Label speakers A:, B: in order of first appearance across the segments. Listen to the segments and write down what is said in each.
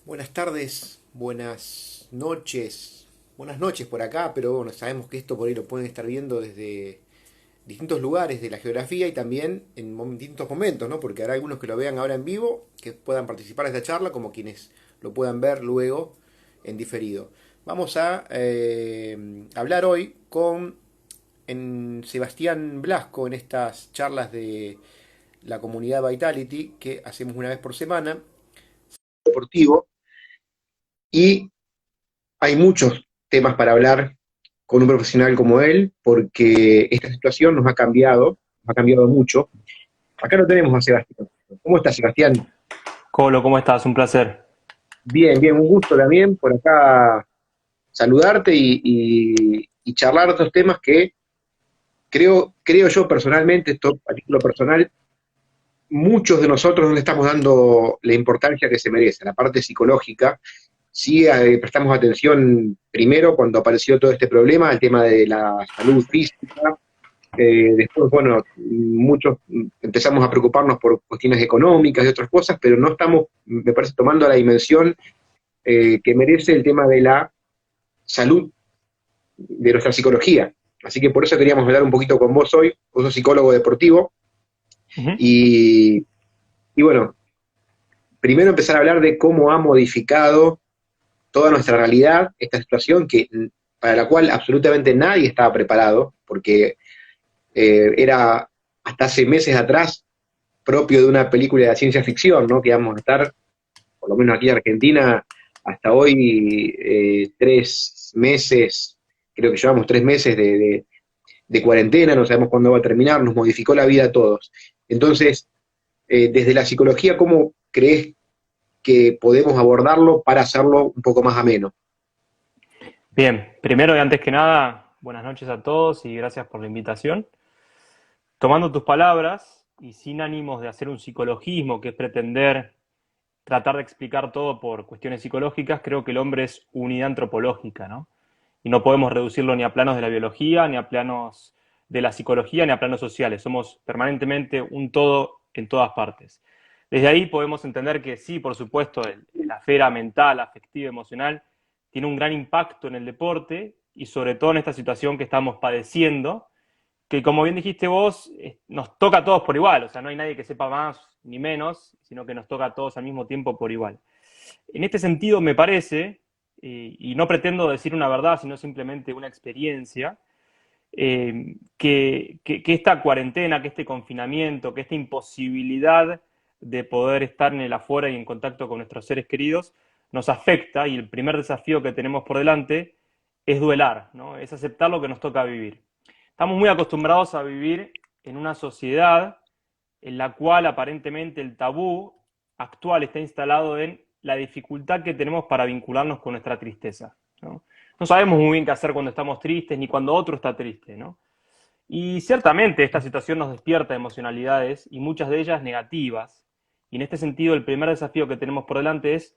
A: Buenas tardes, buenas noches por acá, pero bueno, sabemos que esto por ahí lo pueden estar viendo desde distintos lugares de la geografía y también en distintos momentos, ¿no? Porque habrá algunos que lo vean ahora en vivo, que puedan participar de esta charla, como quienes lo puedan ver luego en diferido. Vamos a hablar hoy con Sebastián Blasco en estas charlas de la comunidad Vitality que hacemos una vez por semana, deportivo, y hay muchos temas para hablar con un profesional como él, porque esta situación nos ha cambiado mucho. Acá lo tenemos a Sebastián. ¿Cómo estás, Sebastián?
B: Colo, ¿cómo estás? Un placer.
A: Bien, bien, un gusto también por acá saludarte y charlar de estos temas que creo yo personalmente, esto a título personal, muchos de nosotros no le estamos dando la importancia que se merece, la parte psicológica. Sí, prestamos atención primero cuando apareció todo este problema, el tema de la salud física. Después, bueno, muchos empezamos a preocuparnos por cuestiones económicas y otras cosas, pero no estamos, me parece, tomando la dimensión que merece el tema de la salud, de nuestra psicología. Así que por eso queríamos hablar un poquito con vos hoy. Vos sos psicólogo deportivo
B: Ujú.
A: y, y bueno, primero empezar a hablar de cómo ha modificado toda nuestra realidad esta situación para la cual absolutamente nadie estaba preparado, porque era hasta hace meses atrás propio de una película de ciencia ficción, ¿no? Que íbamos a estar, por lo menos aquí en Argentina, hasta hoy 3 meses, creo que llevamos 3 meses de cuarentena, no sabemos cuándo va a terminar, nos modificó la vida a todos. Entonces, desde la psicología, ¿cómo crees que podemos abordarlo para hacerlo un poco más ameno?
B: Bien, primero y antes que nada, buenas noches a todos y gracias por la invitación. Tomando tus palabras y sin ánimos de hacer un psicologismo, que es pretender tratar de explicar todo por cuestiones psicológicas, creo que el hombre es unidad antropológica, ¿no? Y no podemos reducirlo ni a planos de la biología, ni a planos de la psicología, ni a planos sociales. Somos permanentemente un todo en todas partes. Desde ahí podemos entender que sí, por supuesto, la esfera mental, afectiva, emocional, tiene un gran impacto en el deporte y sobre todo en esta situación que estamos padeciendo, que como bien dijiste vos, nos toca a todos por igual, o sea, no hay nadie que sepa más ni menos, sino que nos toca a todos al mismo tiempo por igual. En este sentido, me parece, y no pretendo decir una verdad, sino simplemente una experiencia, que esta cuarentena, que este confinamiento, que esta imposibilidad de poder estar en el afuera y en contacto con nuestros seres queridos, nos afecta y el primer desafío que tenemos por delante es duelar, ¿no? Es aceptar lo que nos toca vivir. Estamos muy acostumbrados a vivir en una sociedad en la cual aparentemente el tabú actual está instalado en la dificultad que tenemos para vincularnos con nuestra tristeza, ¿no? No sabemos muy bien qué hacer cuando estamos tristes ni cuando otro está triste, ¿no? Y ciertamente esta situación nos despierta emocionalidades y muchas de ellas negativas. Y en este sentido el primer desafío que tenemos por delante es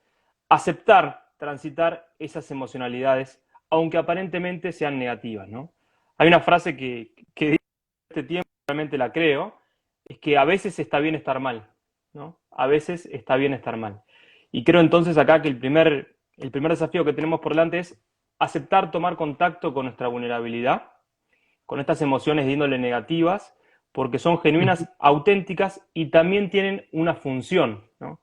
B: aceptar, transitar esas emocionalidades, aunque aparentemente sean negativas, ¿no? Hay una frase que dice este tiempo, realmente la creo, es que a veces está bien estar mal, ¿no? A veces está bien estar mal. Y creo entonces acá que el primer desafío que tenemos por delante es aceptar tomar contacto con nuestra vulnerabilidad, con estas emociones de índole negativas, porque son genuinas, auténticas y también tienen una función, ¿no?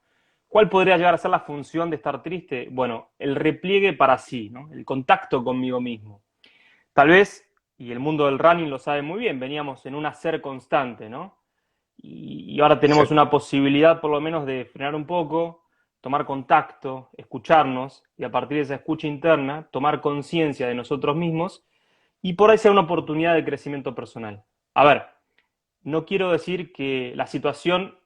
B: ¿Cuál podría llegar a ser la función de estar triste? Bueno, el repliegue para sí, ¿no? El contacto conmigo mismo. Tal vez, y el mundo del running lo sabe muy bien, veníamos en un hacer constante, ¿no? Y ahora tenemos
A: Exacto.
B: una posibilidad por lo menos de frenar un poco, tomar contacto, escucharnos y a partir de esa escucha interna tomar conciencia de nosotros mismos y por ahí sea una oportunidad de crecimiento personal. A ver, no quiero decir que la situación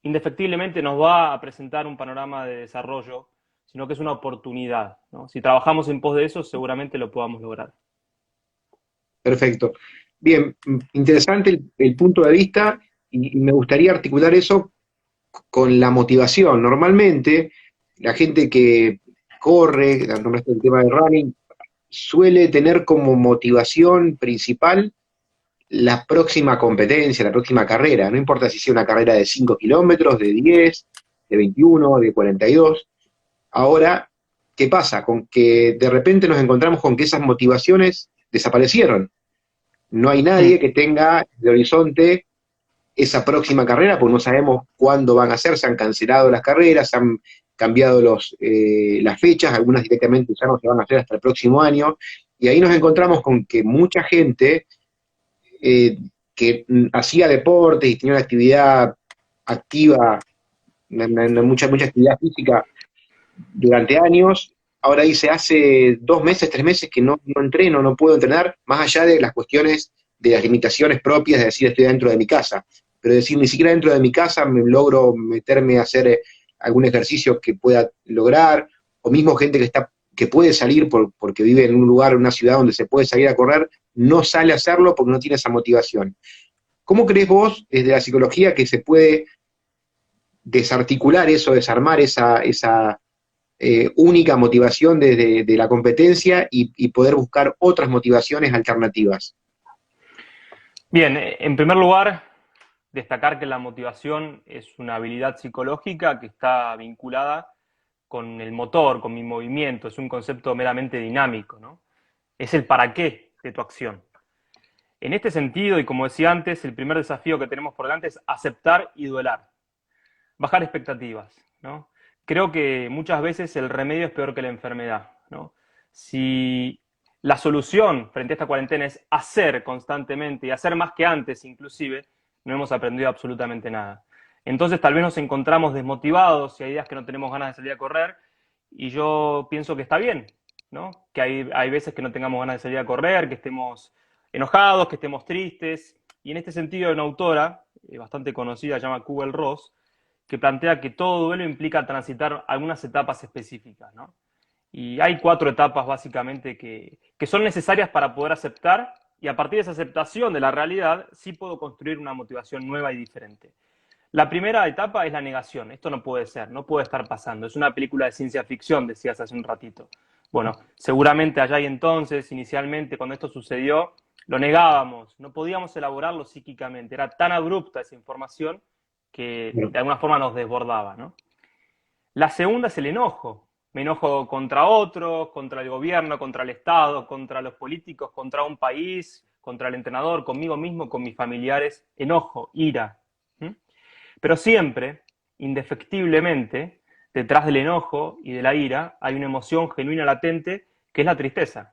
B: indefectiblemente nos va a presentar un panorama de desarrollo, sino que es una oportunidad, ¿no? Si trabajamos en pos de eso, seguramente lo podamos lograr.
A: Perfecto. Bien, interesante el punto de vista y me gustaría articular eso con la motivación. Normalmente, la gente que corre, nombraste el tema del running, suele tener como motivación principal la próxima competencia, la próxima carrera. No importa si sea una carrera de 5 kilómetros, de 10, de 21, de 42. Ahora, ¿qué pasa? Con que de repente nos encontramos con que esas motivaciones desaparecieron. No hay nadie
B: Mm.
A: que tenga de horizonte esa próxima carrera, porque no sabemos cuándo van a ser, se han cancelado las carreras, se han cambiado las fechas, algunas directamente ya no se van a hacer hasta el próximo año, y ahí nos encontramos con que mucha gente eh, que hacía deporte y tenía una actividad activa, mucha actividad física durante años, ahora dice, hace 2 meses, 3 meses que no entreno, no puedo entrenar, más allá de las cuestiones de las limitaciones propias de decir estoy dentro de mi casa, pero decir ni siquiera dentro de mi casa me logro meterme a hacer algún ejercicio que pueda lograr, o mismo gente que puede salir porque vive en un lugar, en una ciudad donde se puede salir a correr, no sale a hacerlo porque no tiene esa motivación. ¿Cómo crees vos, desde la psicología, que se puede desarticular eso, desarmar esa única motivación de la competencia y poder buscar otras motivaciones alternativas?
B: Bien, en primer lugar, destacar que la motivación es una habilidad psicológica que está vinculada con el motor, con mi movimiento, es un concepto meramente dinámico, ¿no? Es el para qué de tu acción. En este sentido, y como decía antes, el primer desafío que tenemos por delante es aceptar y duelar, bajar expectativas, ¿no? Creo que muchas veces el remedio es peor que la enfermedad, ¿no? Si la solución frente a esta cuarentena es hacer constantemente y hacer más que antes inclusive, no hemos aprendido absolutamente nada. Entonces tal vez nos encontramos desmotivados y hay días que no tenemos ganas de salir a correr y yo pienso que está bien, ¿no? Que hay veces que no tengamos ganas de salir a correr, que estemos enojados, que estemos tristes. Y en este sentido hay una autora bastante conocida, se llama Kubel-Ross, que plantea que todo duelo implica transitar algunas etapas específicas, ¿no? Y hay 4 etapas básicamente que son necesarias para poder aceptar y a partir de esa aceptación de la realidad sí puedo construir una motivación nueva y diferente. La primera etapa es la negación. Esto no puede ser, no puede estar pasando. Es una película de ciencia ficción, decías hace un ratito. Bueno, seguramente allá y entonces, inicialmente, cuando esto sucedió, lo negábamos, no podíamos elaborarlo psíquicamente. Era tan abrupta esa información que
A: Bueno,
B: de alguna forma nos desbordaba, ¿no? La segunda es el enojo. Me enojo contra otros, contra el gobierno, contra el Estado, contra los políticos, contra un país, contra el entrenador, conmigo mismo, con mis familiares. Enojo, ira. ¿Mm? Pero siempre, indefectiblemente, detrás del enojo y de la ira hay una emoción genuina latente que es la tristeza.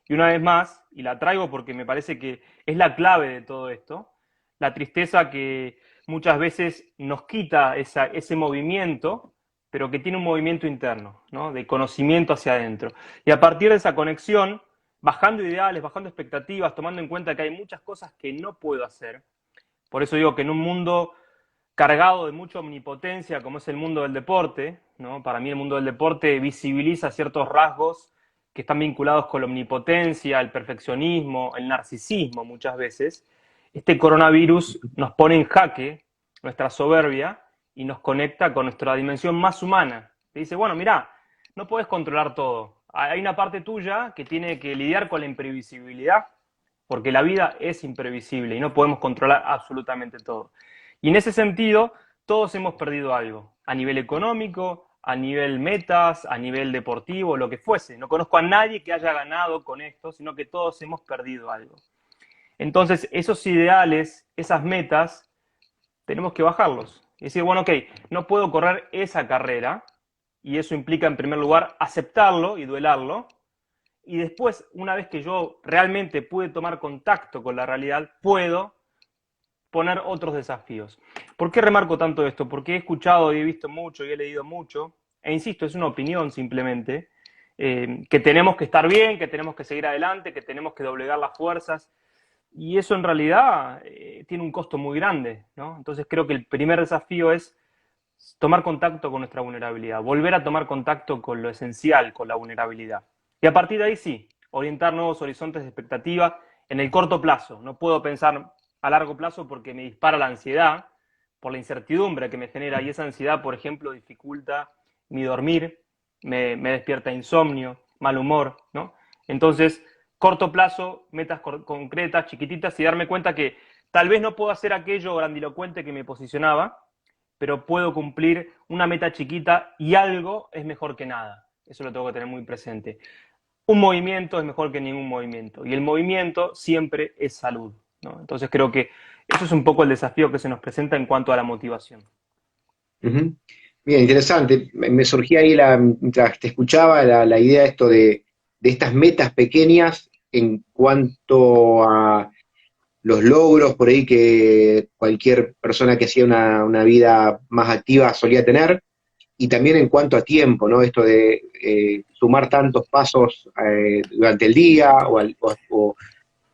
B: Y una vez más, y la traigo porque me parece que es la clave de todo esto, la tristeza que muchas veces nos quita ese movimiento, pero que tiene un movimiento interno, ¿no? De conocimiento hacia adentro. Y a partir de esa conexión, bajando ideales, bajando expectativas, tomando en cuenta que hay muchas cosas que no puedo hacer. Por eso digo que en un mundo cargado de mucha omnipotencia, como es el mundo del deporte, ¿no? Para mí el mundo del deporte visibiliza ciertos rasgos que están vinculados con la omnipotencia, el perfeccionismo, el narcisismo muchas veces. Este coronavirus nos pone en jaque nuestra soberbia y nos conecta con nuestra dimensión más humana. Te dice, bueno, mira, no puedes controlar todo. Hay una parte tuya que tiene que lidiar con la imprevisibilidad, porque la vida es imprevisible y no podemos controlar absolutamente todo. Y en ese sentido, todos hemos perdido algo, a nivel económico, a nivel metas, a nivel deportivo, lo que fuese. No conozco a nadie que haya ganado con esto, sino que todos hemos perdido algo. Entonces, esos ideales, esas metas, tenemos que bajarlos. Y decir, bueno, ok, no puedo correr esa carrera, y eso implica, en primer lugar, aceptarlo y duelarlo. Y después, una vez que yo realmente pude tomar contacto con la realidad, puedo poner otros desafíos. ¿Por qué remarco tanto esto? Porque he escuchado y he visto mucho y he leído mucho, e insisto, es una opinión simplemente, que tenemos que estar bien, que tenemos que seguir adelante, que tenemos que doblegar las fuerzas, y eso en realidad tiene un costo muy grande, ¿no? Entonces creo que el primer desafío es tomar contacto con nuestra vulnerabilidad, volver a tomar contacto con lo esencial, con la vulnerabilidad. Y a partir de ahí sí, orientar nuevos horizontes de expectativa en el corto plazo. No puedo pensar a largo plazo porque me dispara la ansiedad por la incertidumbre que me genera y esa ansiedad, por ejemplo, dificulta mi dormir, me despierta insomnio, mal humor, ¿no? Entonces, corto plazo, metas concretas, chiquititas y darme cuenta que tal vez no puedo hacer aquello grandilocuente que me posicionaba, pero puedo cumplir una meta chiquita y algo es mejor que nada. Eso lo tengo que tener muy presente. Un movimiento es mejor que ningún movimiento y el movimiento siempre es salud, ¿no? Entonces creo que eso es un poco el desafío que se nos presenta en cuanto a la motivación.
A: Ujú. Bien, interesante. Me surgía ahí, mientras te escuchaba, la idea esto de estas metas pequeñas en cuanto a los logros por ahí que cualquier persona que hacía una vida más activa solía tener, y también en cuanto a tiempo, ¿no? Esto de sumar tantos pasos durante el día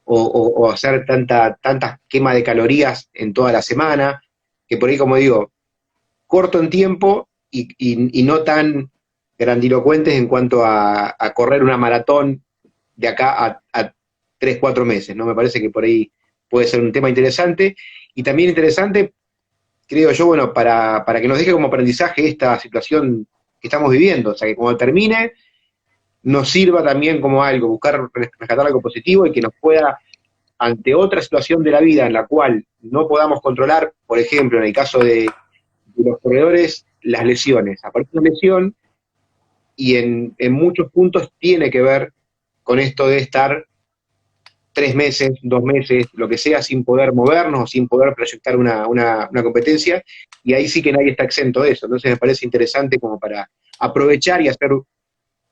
A: o hacer tanta quema de calorías en toda la semana, que por ahí, como digo, corto en tiempo y no tan grandilocuentes en cuanto a correr una maratón de acá a 3, 4 meses, ¿no? Me parece que por ahí puede ser un tema interesante y también interesante, creo yo, bueno, para que nos deje como aprendizaje esta situación que estamos viviendo, o sea, que cuando termine nos sirva también como algo, buscar rescatar algo positivo y que nos pueda, ante otra situación de la vida en la cual no podamos controlar, por ejemplo, en el caso de los corredores, las lesiones. Aparece una lesión y en muchos puntos tiene que ver con esto de estar 3 meses, 2 meses, lo que sea, sin poder movernos o sin poder proyectar una competencia, y ahí sí que nadie está exento de eso. Entonces me parece interesante como para aprovechar y hacer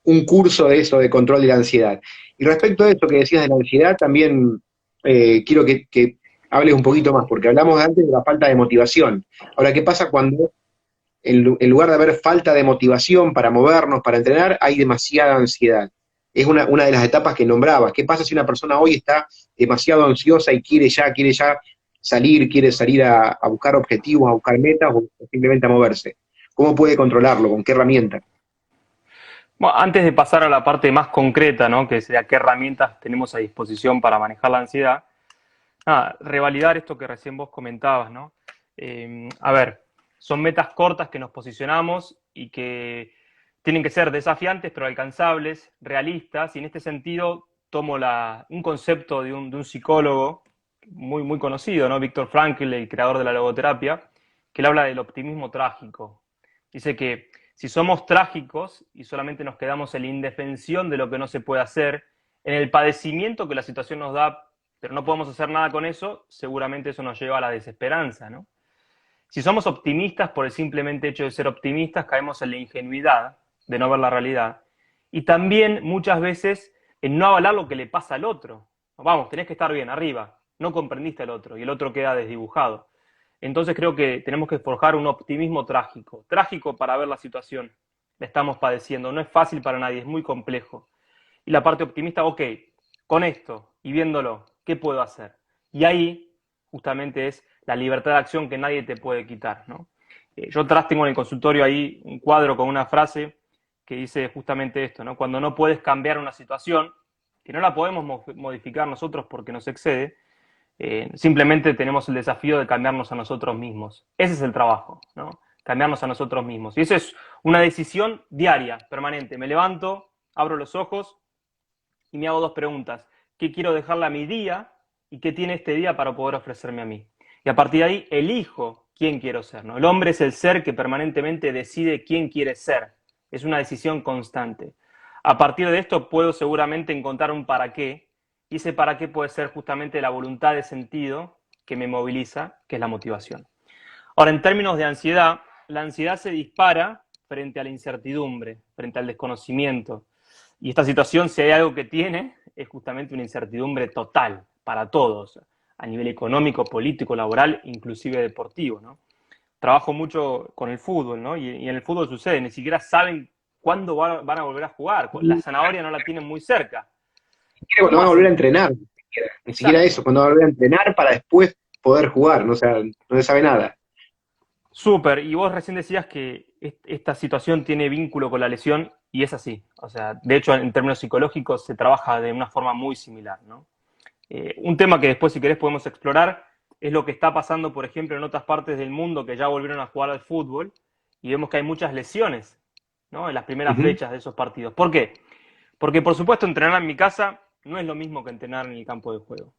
A: un curso de eso, de control de la ansiedad. Y respecto a esto que decías de la ansiedad, también quiero que hables un poquito más, porque hablamos antes de la falta de motivación. Ahora, ¿qué pasa cuando en lugar de haber falta de motivación para movernos, para entrenar, hay demasiada ansiedad? Es una de las etapas que nombrabas. ¿Qué pasa si una persona hoy está demasiado ansiosa y quiere ya salir, quiere salir a buscar objetivos, a buscar metas o simplemente a moverse? ¿Cómo puede controlarlo? ¿Con qué herramienta?
B: Bueno, antes de pasar a la parte más concreta, ¿no? Que sería qué herramientas tenemos a disposición para manejar la ansiedad, revalidar esto que recién vos comentabas, ¿no? A ver, son metas cortas que nos posicionamos y que tienen que ser desafiantes pero alcanzables, realistas, y en este sentido tomo un concepto de un psicólogo muy conocido, ¿no? Viktor Frankl, el creador de la logoterapia, que él habla del optimismo trágico. Dice que si somos trágicos y solamente nos quedamos en la indefensión de lo que no se puede hacer, en el padecimiento que la situación nos da, pero no podemos hacer nada con eso, seguramente eso nos lleva a la desesperanza, ¿no? Si somos optimistas por el simplemente hecho de ser optimistas, caemos en la ingenuidad de no ver la realidad. Y también muchas veces en no avalar lo que le pasa al otro. Vamos, tenés que estar bien, arriba. No comprendiste al otro y el otro queda desdibujado. Entonces creo que tenemos que forjar un optimismo trágico. Trágico para ver la situación. La estamos padeciendo. No es fácil para nadie, es muy complejo. Y la parte optimista, ok, con esto y viéndolo, ¿qué puedo hacer? Y ahí justamente es la libertad de acción que nadie te puede quitar, ¿no? Yo atrás tengo en el consultorio ahí un cuadro con una frase que dice justamente esto, ¿no? Cuando no puedes cambiar una situación, que no la podemos modificar nosotros porque nos excede, simplemente tenemos el desafío de cambiarnos a nosotros mismos. Ese es el trabajo, ¿no? Cambiarnos a nosotros mismos. Y eso es una decisión diaria, permanente. Me levanto, abro los ojos y me hago dos preguntas. ¿Qué quiero dejarle a mi día y qué tiene este día para poder ofrecerme a mí? Y a partir de ahí elijo quién quiero ser, ¿no? El hombre es el ser que permanentemente decide quién quiere ser. Es una decisión constante. A partir de esto puedo seguramente encontrar un para qué, y ese para qué puede ser justamente la voluntad de sentido que me moviliza, que es la motivación. Ahora, en términos de ansiedad, la ansiedad se dispara frente a la incertidumbre, frente al desconocimiento. Y esta situación, si hay algo que tiene, es justamente una incertidumbre total para todos, a nivel económico, político, laboral, inclusive deportivo, ¿no? Trabajo mucho con el fútbol, ¿no? Y en el fútbol sucede, ni siquiera saben cuándo van a volver a jugar. La zanahoria no la tienen muy cerca.
A: Cuando
B: ¿Cómo
A: van a volver a
B: hacen?
A: entrenar, ni siquiera eso,
B: Exacto.
A: cuando van a volver a entrenar para después poder jugar, no, o sea, no se sabe nada.
B: Súper. Y vos recién decías que esta situación tiene vínculo con la lesión y es así. O sea, de hecho, en términos psicológicos se trabaja de una forma muy similar, ¿no? Un tema que después, si querés, podemos explorar es lo que está pasando, por ejemplo, en otras partes del mundo que ya volvieron a jugar al fútbol y vemos que hay muchas lesiones, ¿no? En las primeras
A: Ujú.
B: fechas de esos partidos. ¿Por qué? Porque, por supuesto, entrenar en mi casa no es lo mismo que entrenar en el campo de juego.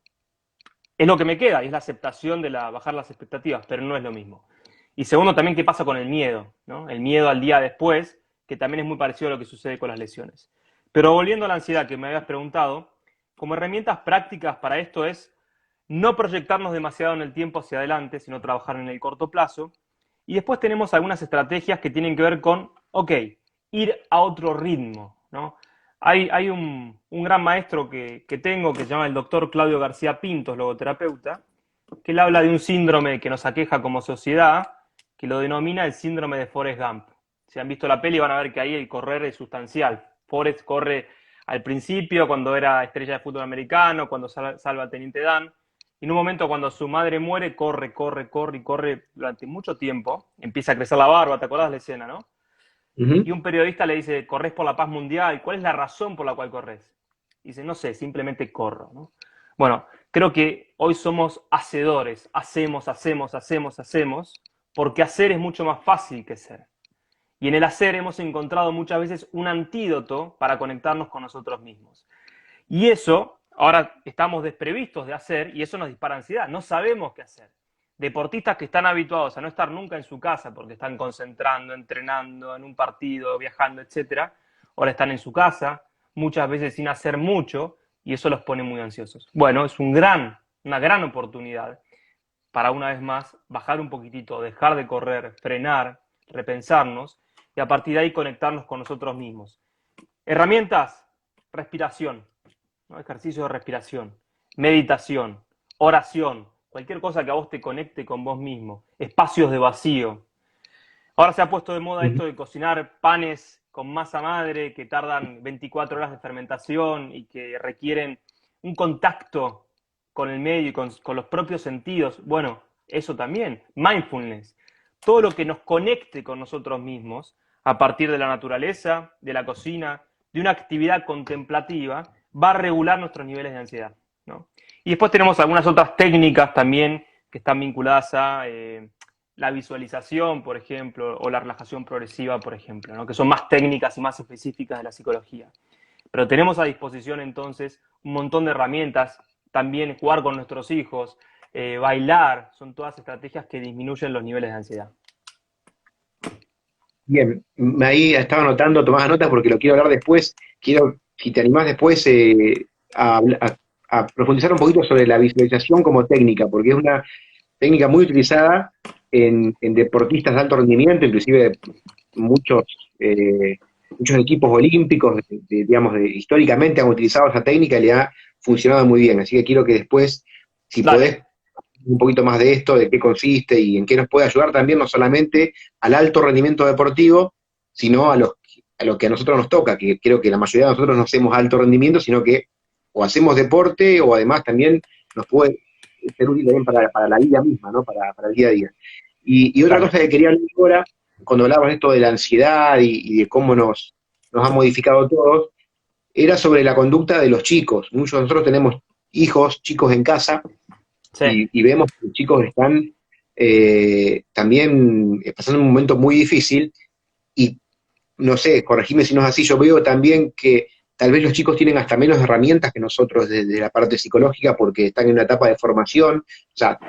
B: Es lo que me queda y es la aceptación de bajar las expectativas, pero no es lo mismo. Y segundo, también qué pasa con el miedo, ¿no? El miedo al día después, que también es muy parecido a lo que sucede con las lesiones. Pero volviendo a la ansiedad que me habías preguntado, como herramientas prácticas para esto es no proyectarnos demasiado en el tiempo hacia adelante, sino trabajar en el corto plazo. Y después tenemos algunas estrategias que tienen que ver con, ok, ir a otro ritmo, ¿no? Hay un gran maestro que tengo que se llama el doctor Claudio García Pintos, logoterapeuta, que él habla de un síndrome que nos aqueja como sociedad, que lo denomina el síndrome de Forrest Gump. Si han visto la peli van a ver que ahí el correr es sustancial. Forrest corre al principio, cuando era estrella de fútbol americano, cuando salva a Teniente Dan, y en un momento cuando su madre muere, corre, corre, corre y corre durante mucho tiempo. Empieza a crecer la barba, ¿te acordás de la escena, no?
A: Ujú.
B: Y un periodista le dice, corres por la paz mundial, ¿cuál es la razón por la cual corres? Y dice, no sé, simplemente corro, ¿no? Bueno, creo que hoy somos hacedores, hacemos, hacemos, hacemos, hacemos, porque hacer es mucho más fácil que ser. Y en el hacer hemos encontrado muchas veces un antídoto para conectarnos con nosotros mismos. Y eso, ahora estamos desprevistos de hacer y eso nos dispara ansiedad. No sabemos qué hacer. Deportistas que están habituados a no estar nunca en su casa porque están concentrando, entrenando en un partido, viajando, etcétera, ahora están en su casa, muchas veces sin hacer mucho y eso los pone muy ansiosos. Bueno, es una gran oportunidad para una vez más bajar un poquitito, dejar de correr, frenar, repensarnos y a partir de ahí conectarnos con nosotros mismos. Herramientas, respiración, ¿no? Ejercicio de respiración, meditación, oración, cualquier cosa que a vos te conecte con vos mismo, espacios de vacío. Ahora se ha puesto de moda
A: Ujú.
B: esto de cocinar panes con masa madre que tardan 24 horas de fermentación y que requieren un contacto con el medio y con los propios sentidos. Bueno, eso también, mindfulness. Todo lo que nos conecte con nosotros mismos a partir de la naturaleza, de la cocina, de una actividad contemplativa, va a regular nuestros niveles de ansiedad, ¿no? Y después tenemos algunas otras técnicas también que están vinculadas a la visualización, por ejemplo, o la relajación progresiva, por ejemplo, ¿no? Que son más técnicas y más específicas de la psicología. Pero tenemos a disposición entonces un montón de herramientas, también jugar con nuestros hijos, bailar, son todas estrategias que disminuyen los niveles de ansiedad.
A: Bien, ahí estaba anotando, tomás notas porque lo quiero hablar después. Quiero, si te animás después, a profundizar un poquito sobre la visualización como técnica, porque es una técnica muy utilizada en deportistas de alto rendimiento, inclusive muchos, muchos equipos olímpicos, digamos, históricamente han utilizado esa técnica y le ha funcionado muy bien. Así que quiero que después, si
B: Dale.
A: podés, un poquito más de esto, de qué consiste y en qué nos puede ayudar también, no solamente al alto rendimiento deportivo, sino a lo que a nosotros nos toca, que creo que la mayoría de nosotros no hacemos alto rendimiento, sino que o hacemos deporte o además también nos puede ser útil también para la vida misma, ¿no? Para el día a día. Y otra
B: Dale.
A: cosa que quería hablar ahora, cuando hablabas de esto de la ansiedad y de cómo nos ha modificado todos, era sobre la conducta de los chicos. Muchos de nosotros tenemos hijos, chicos en casa,
B: Sí.
A: y vemos que los chicos están también pasando un momento muy difícil y no sé, corregime si no es así, yo veo también que tal vez los chicos tienen hasta menos herramientas que nosotros desde la parte psicológica porque están en una etapa de formación, o sea,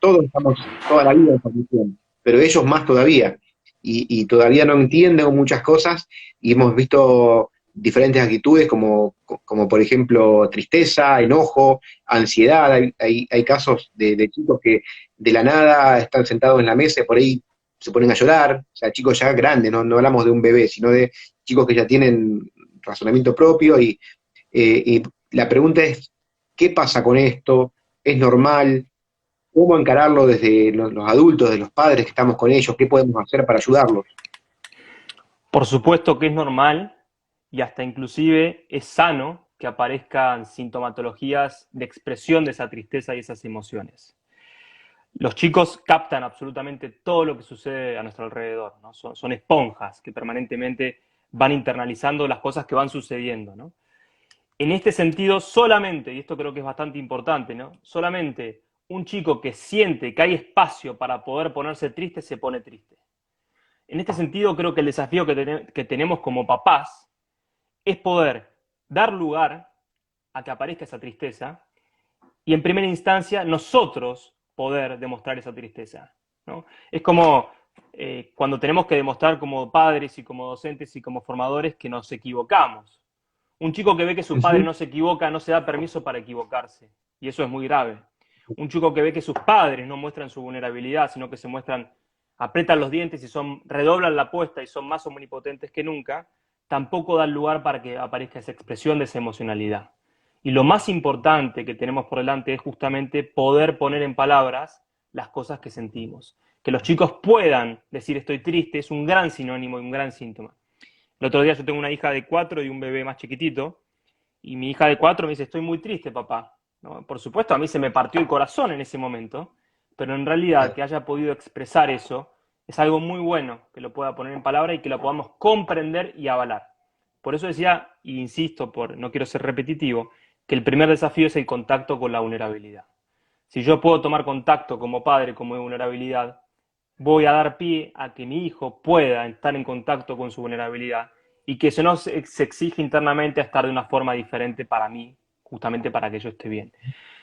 A: todos estamos toda la vida en formación, pero ellos más todavía, y todavía no entienden muchas cosas y hemos visto diferentes actitudes como por ejemplo tristeza, enojo, ansiedad, hay casos de chicos que de la nada están sentados en la mesa y por ahí se ponen a llorar, o sea, chicos ya grandes, no hablamos de un bebé, sino de chicos que ya tienen razonamiento propio y la pregunta es, ¿qué pasa con esto? ¿Es normal? ¿Cómo encararlo desde los adultos, de los padres que estamos con ellos? ¿Qué podemos hacer para ayudarlos?
B: Por supuesto que es normal y hasta inclusive es sano que aparezcan sintomatologías de expresión de esa tristeza y esas emociones. Los chicos captan absolutamente todo lo que sucede a nuestro alrededor, ¿no? Son esponjas que permanentemente van internalizando las cosas que van sucediendo, ¿no? En este sentido, solamente, y esto creo que es bastante importante, ¿no? Solamente un chico que siente que hay espacio para poder ponerse triste, se pone triste. En este sentido, creo que el desafío que tenemos como papás es poder dar lugar a que aparezca esa tristeza y en primera instancia nosotros poder demostrar esa tristeza. ¿no? Es como cuando tenemos que demostrar como padres y como docentes y como formadores que nos equivocamos. Un chico que ve que su padre
A: Ujú.
B: no se equivoca no se da permiso para equivocarse. Y eso es muy grave. Un chico que ve que sus padres no muestran su vulnerabilidad, sino que se muestran, apretan los dientes y redoblan la apuesta y son más omnipotentes que nunca, tampoco da lugar para que aparezca esa expresión de esa emocionalidad. Y lo más importante que tenemos por delante es justamente poder poner en palabras las cosas que sentimos. Que los chicos puedan decir estoy triste es un gran sinónimo y un gran síntoma. El otro día yo tengo una hija de 4 y un bebé más chiquitito, y mi hija de 4 me dice, estoy muy triste, papá. ¿No? Por supuesto, a mí se me partió el corazón en ese momento, pero en realidad
A: Claro.
B: que haya podido expresar eso es algo muy bueno, que lo pueda poner en palabra y que lo podamos comprender y avalar. Por eso decía, e insisto, no quiero ser repetitivo, que el primer desafío es el contacto con la vulnerabilidad. Si yo puedo tomar contacto como padre, como de vulnerabilidad, voy a dar pie a que mi hijo pueda estar en contacto con su vulnerabilidad y que eso no se exige internamente a estar de una forma diferente para mí, justamente para que yo esté bien.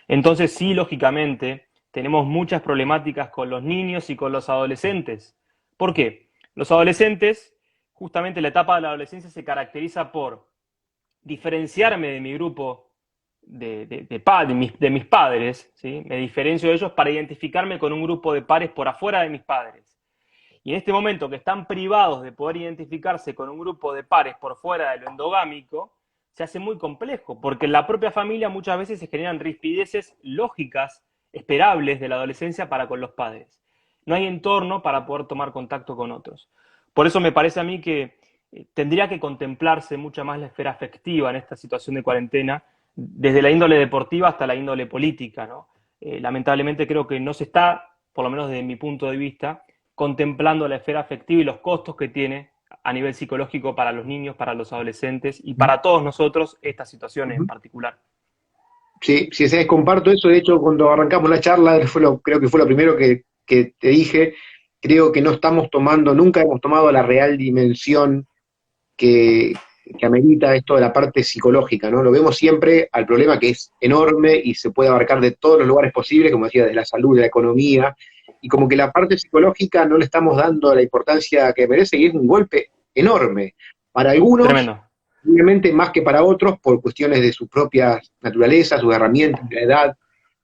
B: Entonces, sí, lógicamente, tenemos muchas problemáticas con los niños y con los adolescentes. ¿Por qué? Los adolescentes, justamente la etapa de la adolescencia se caracteriza por diferenciarme de mi grupo de mis padres, ¿sí? Me diferencio de ellos para identificarme con un grupo de pares por afuera de mis padres. Y en este momento que están privados de poder identificarse con un grupo de pares por fuera de lo endogámico, se hace muy complejo, porque en la propia familia muchas veces se generan rispideces lógicas, esperables de la adolescencia para con los padres. No hay entorno para poder tomar contacto con otros. Por eso me parece a mí que tendría que contemplarse mucho más la esfera afectiva en esta situación de cuarentena, desde la índole deportiva hasta la índole política, ¿no? Lamentablemente creo que no se está, por lo menos desde mi punto de vista, contemplando la esfera afectiva y los costos que tiene a nivel psicológico para los niños, para los adolescentes y para todos nosotros estas situaciones en
A: Ujú.
B: particular.
A: Sí, sí, sí, comparto eso. De hecho, cuando arrancamos la charla, creo que fue lo primero que te dije. Creo que no estamos tomando, nunca hemos tomado la real dimensión que amerita esto de la parte psicológica, ¿no? Lo vemos siempre al problema que es enorme y se puede abarcar de todos los lugares posibles, como decía, de la salud, de la economía, y como que la parte psicológica no le estamos dando la importancia que merece y es un golpe enorme. Para algunos,
B: Tremendo.
A: obviamente más que para otros, por cuestiones de sus propias naturalezas, sus herramientas, de la edad,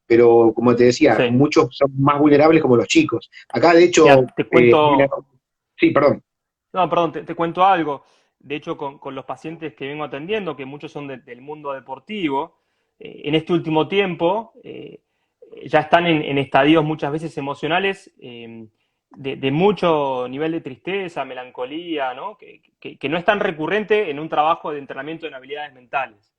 A: pero como te decía,
B: Sí.
A: muchos son más vulnerables como los chicos. Acá, de hecho,
B: Mira, te cuento,
A: sí, perdón.
B: no, perdón, te cuento algo. De hecho, con los pacientes que vengo atendiendo, que muchos son del mundo deportivo, en este último tiempo ya están en estadios muchas veces emocionales de mucho nivel de tristeza, melancolía, ¿no? Que no es tan recurrente en un trabajo de entrenamiento en habilidades mentales.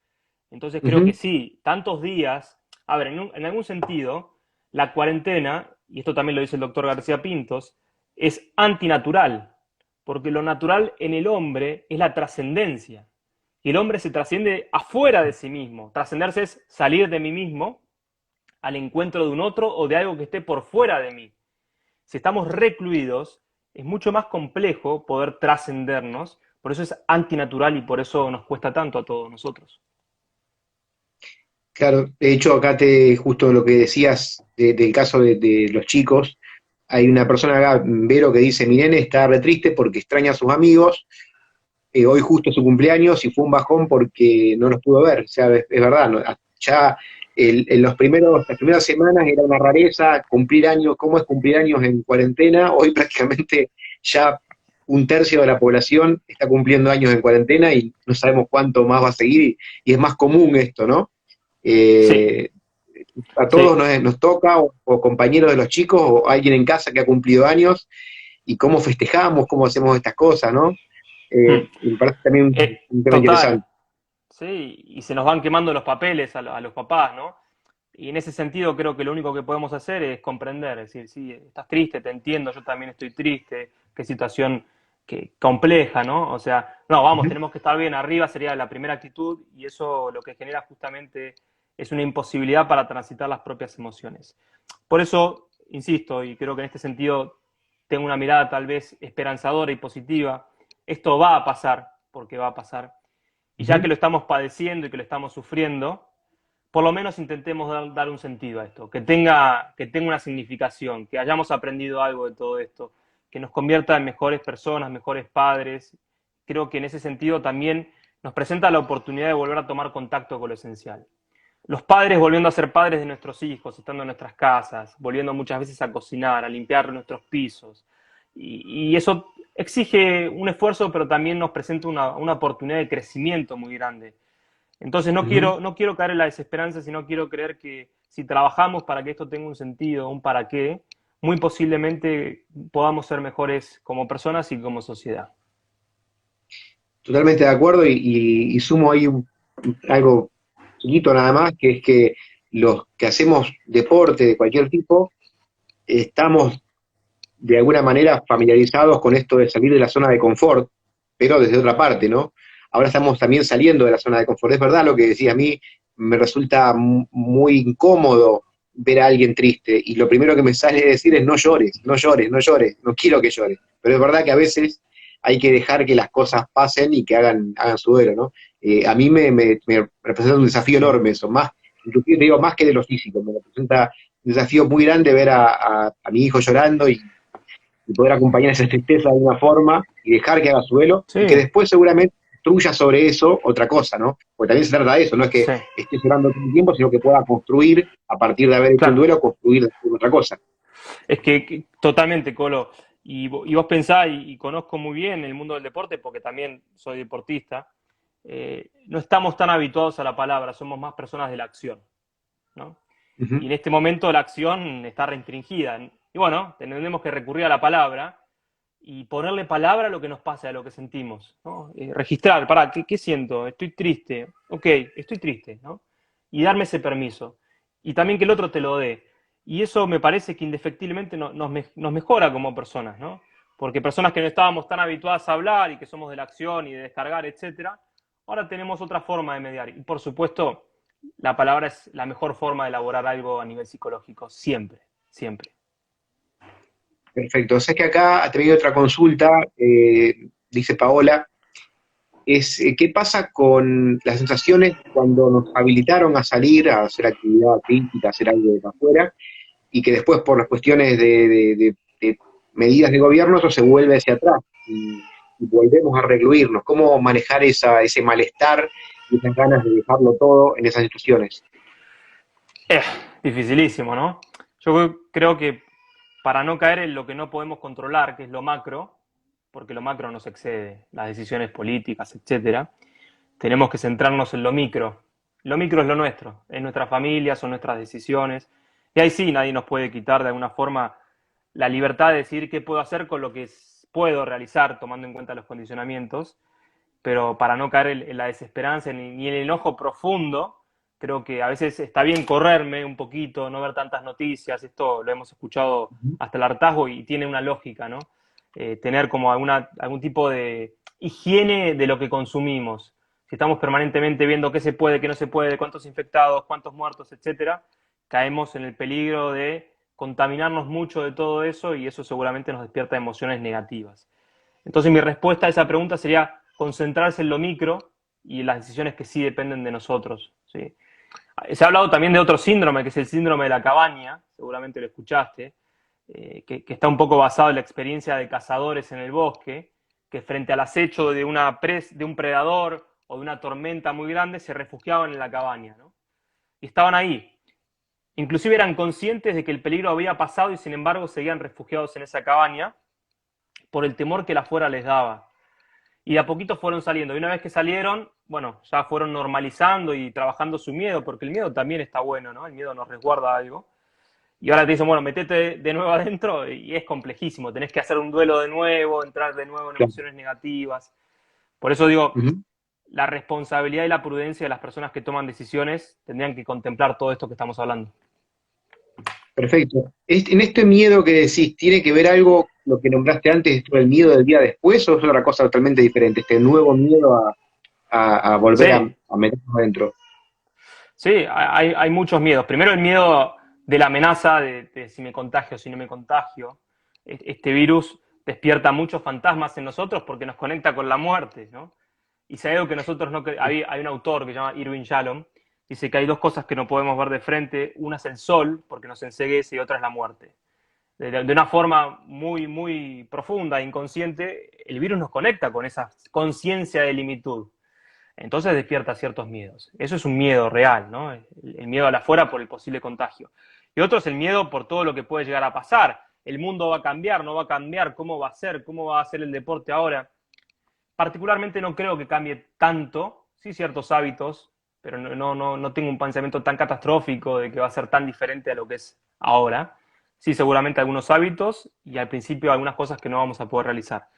B: Entonces creo que
A: Ujú.
B: sí, tantos días, a ver, en algún sentido, la cuarentena, y esto también lo dice el doctor García Pintos, es antinatural, porque lo natural en el hombre es la trascendencia. Y el hombre se trasciende afuera de sí mismo. Trascenderse es salir de mí mismo al encuentro de un otro o de algo que esté por fuera de mí. Si estamos recluidos, es mucho más complejo poder trascendernos, por eso es antinatural y por eso nos cuesta tanto a todos nosotros.
A: Claro, de hecho acá justo lo que decías del caso de los chicos, hay una persona acá, Vero, que dice, mi nene está re triste porque extraña a sus amigos, hoy justo es su cumpleaños y fue un bajón porque no nos pudo ver, o sea, es verdad, ya en las primeras semanas era una rareza cumplir años, ¿cómo es cumplir años en cuarentena? Hoy prácticamente ya un tercio de la población está cumpliendo años en cuarentena y no sabemos cuánto más va a seguir y es más común esto, ¿no?
B: Sí,
A: Eh, a todos
B: sí.
A: nos toca, o compañeros de los chicos, o alguien en casa que ha cumplido años, y cómo festejamos, cómo hacemos estas cosas, ¿no?
B: Hmm.
A: Me parece también un tema
B: Total,
A: interesante.
B: sí, y se nos van quemando los papeles a los papás, ¿no? Y en ese sentido creo que lo único que podemos hacer es comprender, es decir, sí, estás triste, te entiendo, yo también estoy triste, qué situación compleja, ¿no? O sea, no, vamos,
A: Ujú.
B: tenemos que estar bien arriba, sería la primera actitud, y eso lo que genera justamente es una imposibilidad para transitar las propias emociones. Por eso, insisto, y creo que en este sentido tengo una mirada tal vez esperanzadora y positiva, esto va a pasar, porque va a pasar, y ya que
A: Ujú.
B: lo estamos padeciendo y que lo estamos sufriendo, por lo menos intentemos dar un sentido a esto, que tenga una significación, que hayamos aprendido algo de todo esto, que nos convierta en mejores personas, mejores padres. Creo que en ese sentido también nos presenta la oportunidad de volver a tomar contacto con lo esencial. Los padres volviendo a ser padres de nuestros hijos, estando en nuestras casas, volviendo muchas veces a cocinar, a limpiar nuestros pisos. Y eso exige un esfuerzo, pero también nos presenta una oportunidad de crecimiento muy grande. Entonces
A: Ujú.
B: no quiero caer en la desesperanza, sino quiero creer que si trabajamos para que esto tenga un sentido, un para qué, muy posiblemente podamos ser mejores como personas y como sociedad.
A: Totalmente de acuerdo y sumo ahí algo chiquito nada más, que es que los que hacemos deporte de cualquier tipo, estamos de alguna manera familiarizados con esto de salir de la zona de confort, pero desde otra parte, ¿no? Ahora estamos también saliendo de la zona de confort. Es verdad lo que decía, a mí me resulta muy incómodo ver a alguien triste y lo primero que me sale decir es no llores, no llores, no llores, no quiero que llores. Pero es verdad que a veces hay que dejar que las cosas pasen y que hagan su duelo, ¿no? A mí me representa un desafío
B: Sí.
A: enorme eso, más, inclusive te digo, más que de lo físico, me representa un desafío muy grande ver a mi hijo llorando y poder acompañar esa tristeza de una forma y dejar que haga su duelo y que
B: Sí,
A: después seguramente construya sobre eso otra cosa, ¿no? Porque también se trata de eso, no es que
B: sí,
A: esté llorando todo el tiempo, sino que pueda construir, a partir de haber hecho un
B: claro.
A: duelo, construir después otra cosa.
B: Es que totalmente, Colo. Y vos pensás, y conozco muy bien el mundo del deporte, porque también soy deportista, no estamos tan habituados a la palabra, somos más personas de la acción, ¿no?
A: Ujú.
B: Y en este momento la acción está restringida. Y bueno, tenemos que recurrir a la palabra y ponerle palabra a lo que nos pasa, a lo que sentimos, ¿no? Registrar, pará, ¿qué siento? Estoy triste. Ok, estoy triste, ¿no? Y darme ese permiso. Y también que el otro te lo dé. Y eso me parece que indefectiblemente nos mejora como personas, ¿no? Porque personas que no estábamos tan habituadas a hablar y que somos de la acción y de descargar, etcétera, ahora tenemos otra forma de mediar. Y por supuesto, la palabra es la mejor forma de elaborar algo a nivel psicológico, siempre, siempre.
A: Perfecto. Sé que acá ha tenido otra consulta, dice Paola, es qué pasa con las sensaciones cuando nos habilitaron a salir, a hacer actividad física, a hacer algo de afuera, y que después por las cuestiones de medidas de gobierno eso se vuelve hacia atrás y volvemos a recluirnos. ¿Cómo manejar ese malestar y esas ganas de dejarlo todo en esas situaciones?
B: Eh, Dificilísimo, ¿no? Yo creo que para no caer en lo que no podemos controlar, que es lo macro, porque lo macro nos excede, las decisiones políticas, etcétera, tenemos que centrarnos en lo micro. Lo micro es lo nuestro, es nuestras familias, son nuestras decisiones. Y ahí sí, nadie nos puede quitar de alguna forma la libertad de decidir qué puedo hacer con lo que puedo realizar, tomando en cuenta los condicionamientos, pero para no caer en la desesperanza ni en el enojo profundo, creo que a veces está bien correrme un poquito, no ver tantas noticias, esto lo hemos escuchado hasta el hartazgo y tiene una lógica, ¿no? Tener como algún tipo de higiene de lo que consumimos. Si estamos permanentemente viendo qué se puede, qué no se puede, cuántos infectados, cuántos muertos, etcétera, caemos en el peligro de contaminarnos mucho de todo eso y eso seguramente nos despierta emociones negativas. Entonces mi respuesta a esa pregunta sería concentrarse en lo micro y en las decisiones que sí dependen de nosotros. ¿Sí? Se ha hablado también de otro síndrome, que es el síndrome de la cabaña, seguramente lo escuchaste, que está un poco basado en la experiencia de cazadores en el bosque, que frente al acecho de un predador o de una tormenta muy grande se refugiaban en la cabaña, ¿no? Y estaban ahí. Inclusive eran conscientes de que el peligro había pasado y sin embargo seguían refugiados en esa cabaña por el temor que la fuera les daba. Y de a poquito fueron saliendo. Y una vez que salieron, bueno, ya fueron normalizando y trabajando su miedo, porque el miedo también está bueno, ¿no? El miedo nos resguarda algo. Y ahora te dicen, bueno, metete de nuevo adentro y es complejísimo. Tenés que hacer un duelo de nuevo, entrar de nuevo en
A: Claro.
B: emociones negativas. Por eso digo,
A: Ujú.
B: la responsabilidad y la prudencia de las personas que toman decisiones tendrían que contemplar todo esto que estamos hablando.
A: Perfecto. En este miedo que decís, ¿tiene que ver algo, lo que nombraste antes, esto del miedo del día después, o es otra cosa totalmente diferente? Este nuevo miedo a volver
B: Sí,
A: a meternos adentro.
B: sí, hay muchos miedos. Primero el miedo de la amenaza de si me contagio o si no me contagio. Este virus despierta muchos fantasmas en nosotros porque nos conecta con la muerte, ¿no? Y si hay algo que nosotros no... Hay un autor que se llama Irving Yalom Dice que hay dos cosas que no podemos ver de frente. Una es el sol, porque nos enceguece, y otra es la muerte. De una forma muy, muy profunda, inconsciente, el virus nos conecta con esa conciencia de limitud. Entonces despierta ciertos miedos. Eso es un miedo real, ¿no? El miedo a la afuera por el posible contagio. Y otro es el miedo por todo lo que puede llegar a pasar. El mundo va a cambiar, no va a cambiar, ¿cómo va a ser? ¿Cómo va a ser el deporte ahora? Particularmente no creo que cambie tanto, sí ciertos hábitos, pero no tengo un pensamiento tan catastrófico de que va a ser tan diferente a lo que es ahora. Sí, seguramente algunos hábitos y al principio algunas cosas que no vamos a poder realizar.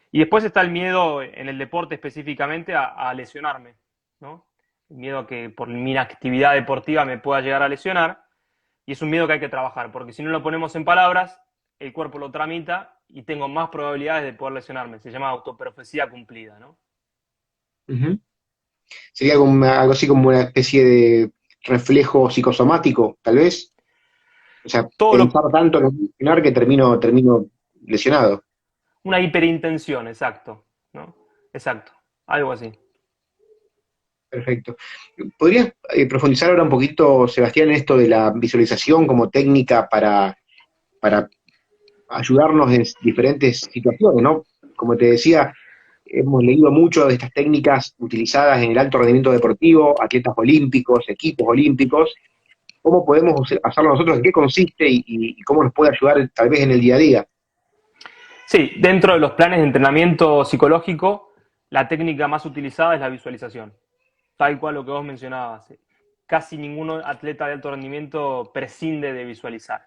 B: Y después está el miedo en el deporte específicamente a lesionarme, ¿no? El miedo a que por mi actividad deportiva me pueda llegar a lesionar, y es un miedo que hay que trabajar, porque si no lo ponemos en palabras, el cuerpo lo tramita y tengo más probabilidades de poder lesionarme. Se llama autoprofecía cumplida, ¿no?
A: Ujú. Sería como algo así como una especie de reflejo psicosomático, tal vez. O sea,
B: Todo
A: pensar
B: lo,
A: tanto en lesionar que termino lesionado.
B: una hiperintención, exacto, ¿no? Exacto, algo así.
A: Perfecto. ¿Podrías profundizar ahora un poquito, Sebastián, en esto de la visualización como técnica para ayudarnos en diferentes situaciones, ¿no? Como te decía, hemos leído mucho de estas técnicas utilizadas en el alto rendimiento deportivo, atletas olímpicos, equipos olímpicos. ¿Cómo podemos hacerlo nosotros? ¿En qué consiste y cómo nos puede ayudar tal vez en el día a día?
B: Sí, dentro de los planes de entrenamiento psicológico, la técnica más utilizada es la visualización. Tal cual lo que vos mencionabas. Casi ningún atleta de alto rendimiento prescinde de visualizar.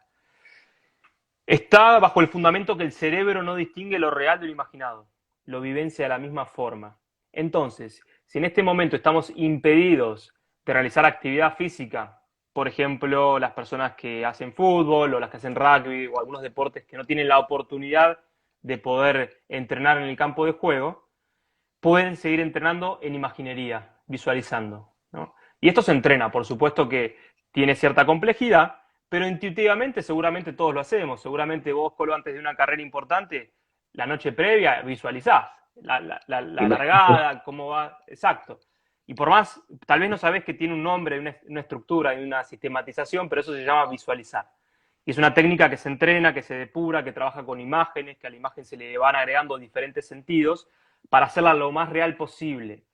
B: Está bajo el fundamento que el cerebro no distingue lo real de lo imaginado, lo vivencia de la misma forma. Entonces, si en este momento estamos impedidos de realizar actividad física, por ejemplo, las personas que hacen fútbol o las que hacen rugby o algunos deportes que no tienen la oportunidad de poder entrenar en el campo de juego, pueden seguir entrenando en imaginería, visualizando, ¿no? Y esto se entrena, por supuesto que tiene cierta complejidad, pero intuitivamente seguramente todos lo hacemos. Seguramente vos, Colo, antes de una carrera importante, la noche previa visualizás la largada, cómo va, exacto. Y por más, tal vez no sabés que tiene un nombre, una estructura y una sistematización, pero eso se llama visualizar. Y es una técnica que se entrena, que se depura, que trabaja con imágenes, que a la imagen se le van agregando diferentes sentidos para hacerla lo más real posible.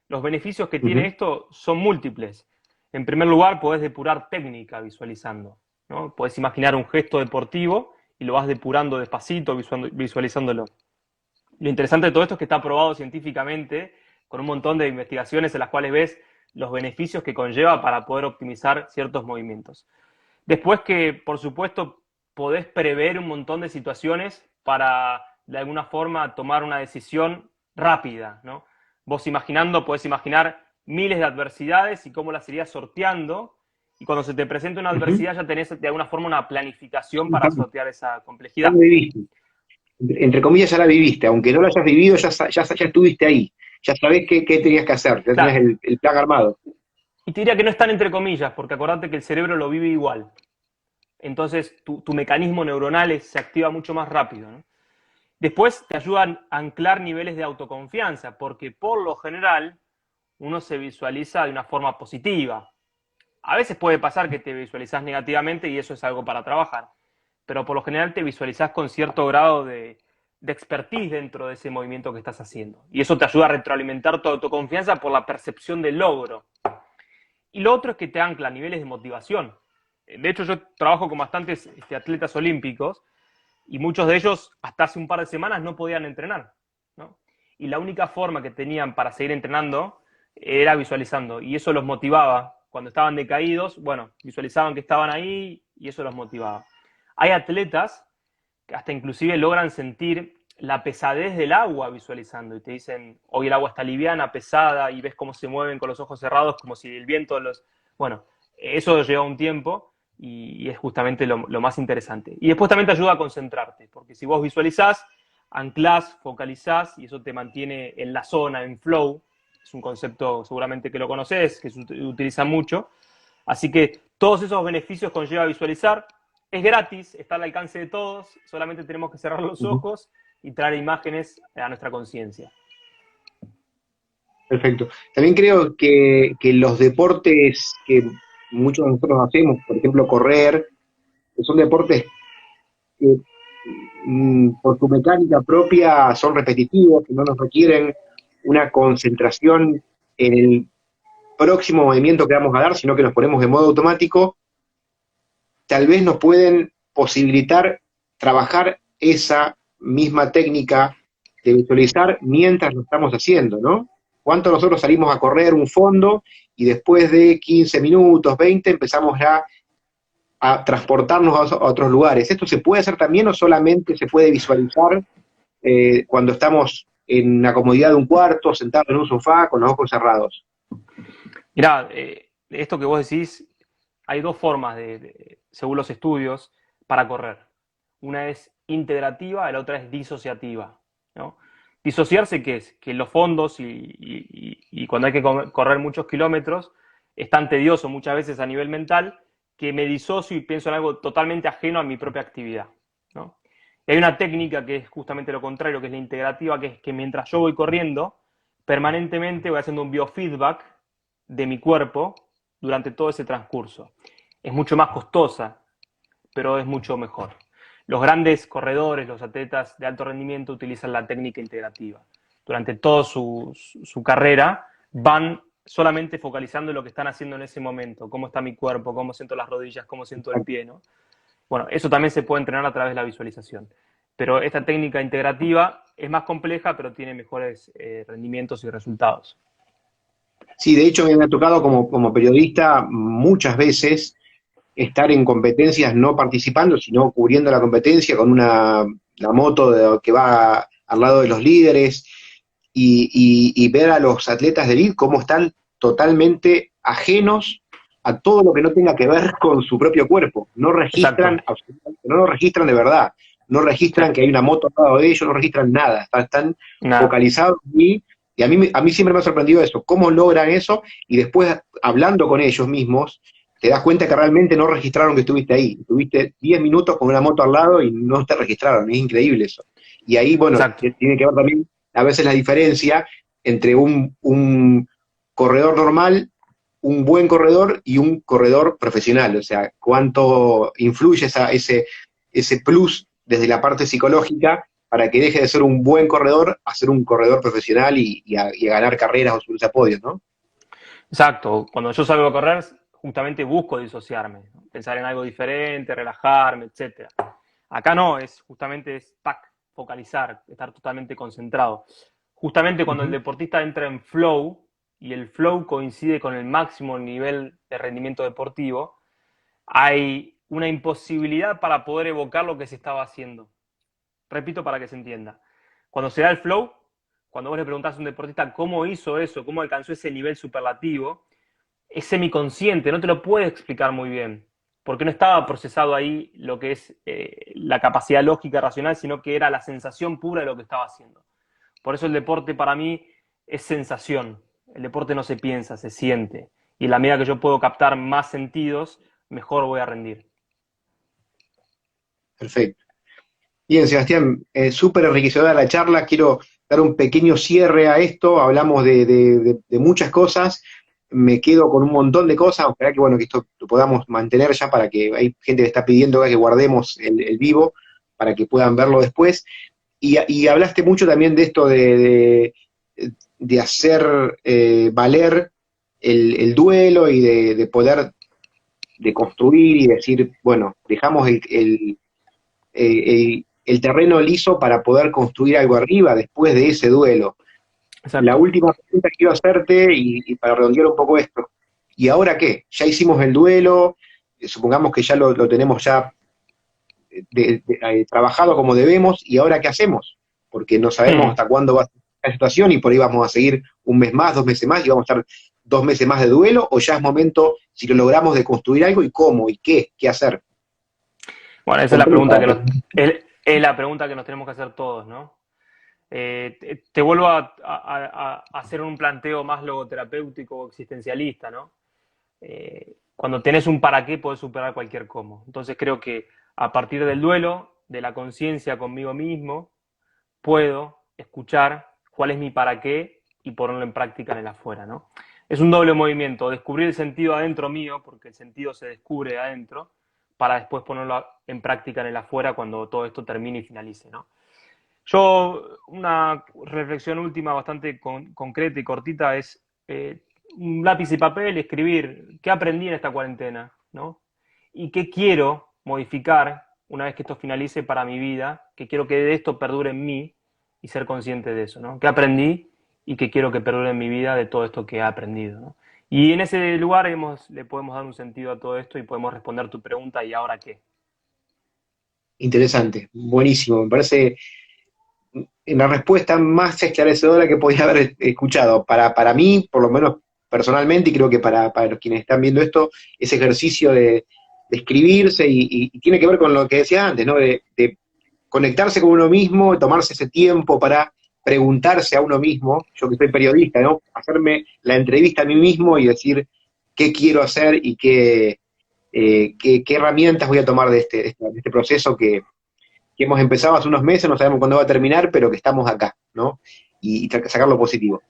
B: Los beneficios que tiene
A: Ujú,
B: esto son múltiples. En primer lugar, podés depurar técnica visualizando, ¿no? Podés imaginar un gesto deportivo y lo vas depurando despacito, visualizándolo. Lo interesante de todo esto es que está probado científicamente con un montón de investigaciones en las cuales ves los beneficios que conlleva para poder optimizar ciertos movimientos. Después que, por supuesto, podés prever un montón de situaciones para, de alguna forma, tomar una decisión rápida, ¿no? Vos imaginando, podés imaginar miles de adversidades y cómo las irías sorteando, y cuando se te presenta una
A: ujú.
B: adversidad ya tenés de alguna forma una planificación para sortear esa
A: Ya
B: complejidad.
A: lo viviste. Entre comillas, ya la viviste. Aunque no la hayas vivido, ya estuviste ahí. Ya sabés qué tenías que hacer. Ya tenés
B: Claro,
A: el plan armado.
B: y te diría que no están entre comillas, porque acordate que el cerebro lo vive igual. Entonces tu mecanismo neuronal se activa mucho más rápido, ¿no? Después te ayudan a anclar niveles de autoconfianza, porque por lo general uno se visualiza de una forma positiva. A veces puede pasar que te visualizás negativamente y eso es algo para trabajar, pero por lo general te visualizás con cierto grado de expertise dentro de ese movimiento que estás haciendo. Y eso te ayuda a retroalimentar tu autoconfianza por la percepción del logro. Y lo otro es que te ancla niveles de motivación. De hecho, yo trabajo con bastantes atletas olímpicos y muchos de ellos hasta hace un par de semanas no podían entrenar, ¿no? Y la única forma que tenían para seguir entrenando era visualizando, y eso los motivaba. Cuando estaban decaídos, bueno, visualizaban que estaban ahí y eso los motivaba. Hay atletas que hasta inclusive logran sentir la pesadez del agua visualizando y te dicen, hoy el agua está liviana, pesada, y ves cómo se mueven con los ojos cerrados como si el viento los... Bueno, eso lleva un tiempo y es justamente lo más interesante. Y después también te ayuda a concentrarte, porque si vos visualizás, anclás, focalizás y eso te mantiene en la zona, en flow. Es un concepto seguramente que lo conoces, que se utiliza mucho. Así que todos esos beneficios conlleva visualizar. Es gratis, está al alcance de todos, solamente tenemos que cerrar los
A: Ujú.
B: ojos y traer imágenes a nuestra conciencia.
A: Perfecto. También creo que los deportes que muchos de nosotros hacemos, por ejemplo, correr, que son deportes que por su mecánica propia son repetitivos, que no nos requieren una concentración en el próximo movimiento que vamos a dar, sino que nos ponemos de modo automático, tal vez nos pueden posibilitar trabajar esa misma técnica de visualizar mientras lo estamos haciendo, ¿no? ¿Cuánto nosotros salimos a correr un fondo y después de 15 minutos, 20, empezamos ya a transportarnos a otros lugares? ¿Esto se puede hacer también o solamente se puede visualizar cuando estamos en la comodidad de un cuarto, sentados en un sofá, con los ojos cerrados?
B: Mirá, esto que vos decís, hay dos formas, según los estudios, para correr. Una es integrativa y la otra es disociativa, ¿no? Disociarse, ¿qué es? Que los fondos y cuando hay que correr muchos kilómetros es tan tedioso muchas veces a nivel mental que me disocio y pienso en algo totalmente ajeno a mi propia actividad, ¿no? Y hay una técnica que es justamente lo contrario, que es la integrativa, que es que mientras yo voy corriendo, permanentemente voy haciendo un biofeedback de mi cuerpo durante todo ese transcurso. Es mucho más costosa, pero es mucho mejor. Los grandes corredores, los atletas de alto rendimiento utilizan la técnica integrativa. Durante toda su carrera van solamente focalizando en lo que están haciendo en ese momento, cómo está mi cuerpo, cómo siento las rodillas, cómo siento el pie, ¿no? Bueno, eso también se puede entrenar a través de la visualización. Pero esta técnica integrativa es más compleja, pero tiene mejores rendimientos y resultados.
A: Sí, de hecho me ha tocado como periodista muchas veces estar en competencias no participando, sino cubriendo la competencia con la moto que va al lado de los líderes y ver a los atletas de elite cómo están totalmente ajenos a todo lo que no tenga que ver con su propio cuerpo. No
B: Exacto.
A: registran, no lo registran de verdad, no
B: Sí.
A: registran que hay una moto al lado de ellos, no registran nada, están
B: Nada.
A: focalizados y a mí siempre me ha sorprendido eso, cómo logran eso y después hablando con ellos mismos, te das cuenta que realmente no registraron que estuviste ahí. Estuviste 10 minutos con una moto al lado y no te registraron. Es increíble eso. Y ahí, bueno,
B: Exacto.
A: tiene que ver también a veces la diferencia entre un corredor normal, un buen corredor y un corredor profesional. O sea, cuánto influye ese plus desde la parte psicológica para que deje de ser un buen corredor a ser un corredor profesional y a ganar carreras o subirse a podios, ¿no?
B: Exacto. Cuando yo salgo a correr, justamente busco disociarme, ¿no? Pensar en algo diferente, relajarme, etcétera. Acá no, es justamente es tac, focalizar, estar totalmente concentrado. Justamente cuando el
A: Ujú.
B: deportista entra en flow y el flow coincide con el máximo nivel de rendimiento deportivo, hay una imposibilidad para poder evocar lo que se estaba haciendo. Repito para que se entienda. Cuando se da el flow, cuando vos le preguntás a un deportista cómo hizo eso, cómo alcanzó ese nivel superlativo, es semiconsciente, no te lo puedes explicar muy bien, porque no estaba procesado ahí lo que es la capacidad lógica racional, sino que era la sensación pura de lo que estaba haciendo. Por eso el deporte para mí es sensación. El deporte no se piensa, se siente. Y en la medida que yo puedo captar más sentidos, mejor voy a rendir.
A: Perfecto. Bien, Sebastián, súper enriquecedora la charla. Quiero dar un pequeño cierre a esto. Hablamos de muchas cosas. Me quedo con un montón de cosas. Ojalá que, bueno, que esto lo podamos mantener ya para que hay gente que está pidiendo que guardemos el vivo para que puedan verlo después. Y hablaste mucho también de esto de hacer valer el duelo y de poder de construir y decir, bueno, dejamos el terreno liso para poder construir algo arriba después de ese duelo. La
B: Exacto.
A: última pregunta que quiero hacerte, y para redondear un poco esto, ¿y ahora qué? Ya hicimos el duelo, supongamos que ya lo tenemos ya trabajado como debemos, ¿y ahora qué hacemos? Porque no sabemos
B: Hmm.
A: hasta cuándo va a ser la situación y por ahí vamos a seguir un mes más, 2 meses más, y vamos a estar 2 meses más de duelo, o ya es momento, si lo logramos, de construir algo, y cómo, y qué hacer.
B: Bueno, esa es la
A: Compleja
B: pregunta
A: la
B: que
A: pregunta.
B: es la pregunta que nos tenemos que hacer todos, ¿no? Te vuelvo a hacer un planteo más logoterapéutico o existencialista, ¿no? Cuando tenés un para qué, podés superar cualquier cómo. Entonces creo que a partir del duelo, de la conciencia conmigo mismo, puedo escuchar cuál es mi para qué y ponerlo en práctica en el afuera, ¿no? Es un doble movimiento, descubrir el sentido adentro mío, porque el sentido se descubre adentro, para después ponerlo en práctica en el afuera cuando todo esto termine y finalice, ¿no? Yo, una reflexión última bastante concreta y cortita es un lápiz y papel, escribir qué aprendí en esta cuarentena, ¿no? Y qué quiero modificar una vez que esto finalice para mi vida, que quiero que de esto perdure en mí y ser consciente de eso, ¿no? ¿Qué aprendí y qué quiero que perdure en mi vida de todo esto que he aprendido, ¿no? Y en ese lugar le podemos dar un sentido a todo esto y podemos responder tu pregunta, ¿y ahora qué?
A: Interesante, buenísimo. Me parece la respuesta más esclarecedora que podía haber escuchado. Para mí, por lo menos personalmente, y creo que para los quienes están viendo esto, ese ejercicio de escribirse y tiene que ver con lo que decía antes, ¿no? De conectarse con uno mismo, tomarse ese tiempo para preguntarse a uno mismo, yo que soy periodista, ¿no? Hacerme la entrevista a mí mismo y decir qué quiero hacer y qué herramientas voy a tomar de este proceso que hemos empezado hace unos meses, no sabemos cuándo va a terminar, pero que estamos acá, ¿no? Y sacar lo positivo.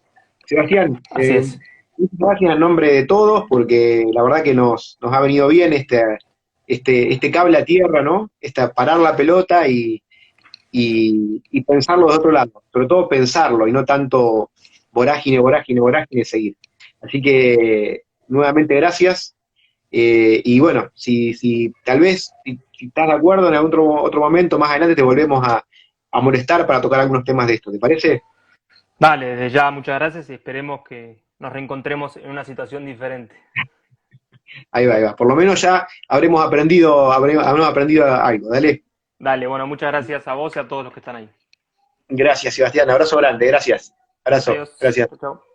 A: Sebastián,
B: Así es.
A: muchas gracias en nombre de todos, porque la verdad que nos ha venido bien este cable a tierra, ¿no? Parar la pelota y pensarlo de otro lado, sobre todo pensarlo y no tanto vorágine, vorágine, vorágine seguir. Así que nuevamente gracias. Y bueno, si tal vez, si estás de acuerdo, en algún otro momento más adelante te volvemos a molestar para tocar algunos temas de esto, ¿te parece?
B: Dale, desde ya muchas gracias y esperemos que nos reencontremos en una situación diferente.
A: Ahí va, ahí va. Por lo menos ya habremos aprendido algo. Dale.
B: Dale, bueno, muchas gracias a vos y a todos los que están ahí.
A: Gracias, Sebastián. Abrazo grande, gracias. Abrazo,
B: Adiós.
A: gracias.
B: Chao, chao.